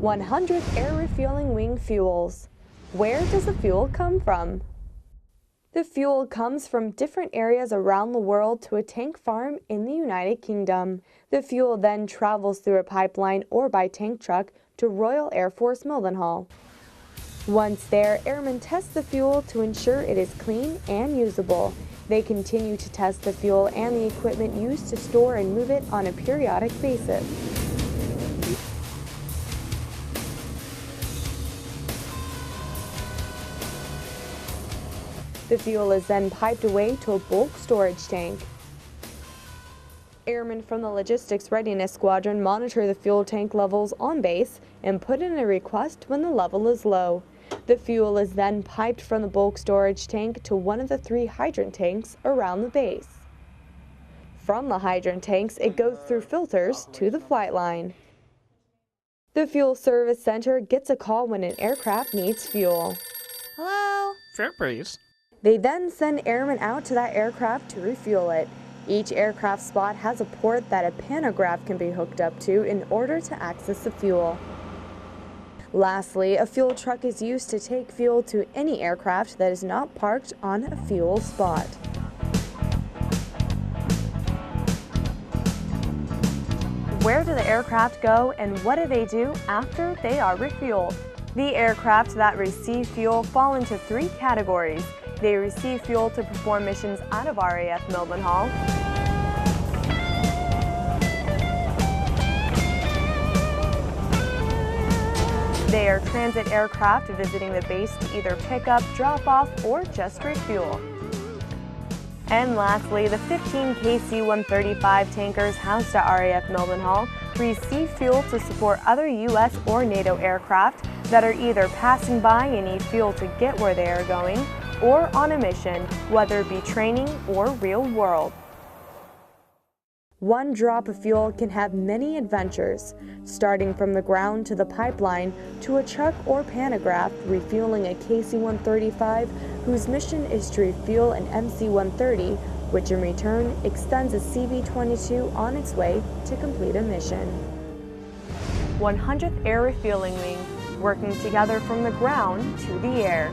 100th Air Refueling Wing fuels. Where does the fuel come from? The fuel comes from different areas around the world to a tank farm in the United Kingdom. The fuel then travels through a pipeline or by tank truck to Royal Air Force Mildenhall. Once there, airmen test the fuel to ensure it is clean and usable. They continue to test the fuel and the equipment used to store and move it on a periodic basis. The fuel is then piped away to a bulk storage tank. Airmen from the Logistics Readiness Squadron monitor the fuel tank levels on base and put in a request when the level is low. The fuel is then piped from the bulk storage tank to one of the 3 hydrant tanks around the base. From the hydrant tanks, it goes through filters to the flight line. The Fuel Service Center gets a call when an aircraft needs fuel. Hello? Fair praise. They then send airmen out to that aircraft to refuel it. Each aircraft spot has a port that a pantograph can be hooked up to in order to access the fuel. Lastly, a fuel truck is used to take fuel to any aircraft that is not parked on a fuel spot. Where do the aircraft go and what do they do after they are refueled? The aircraft that receive fuel fall into 3 categories. They receive fuel to perform missions out of RAF Mildenhall, they are transit aircraft visiting the base to either pick up, drop off, or just refuel. And lastly, the 15 KC-135 tankers housed at RAF Mildenhall receive fuel to support other U.S. or NATO aircraft that are either passing by and need fuel to get where they are going, or on a mission, whether it be training or real world. One drop of fuel can have many adventures, starting from the ground to the pipeline to a truck or pantograph refueling a KC-135 whose mission is to refuel an MC-130, which in return extends a CV-22 on its way to complete a mission. 100th Air Refueling Wing, working together from the ground to the air.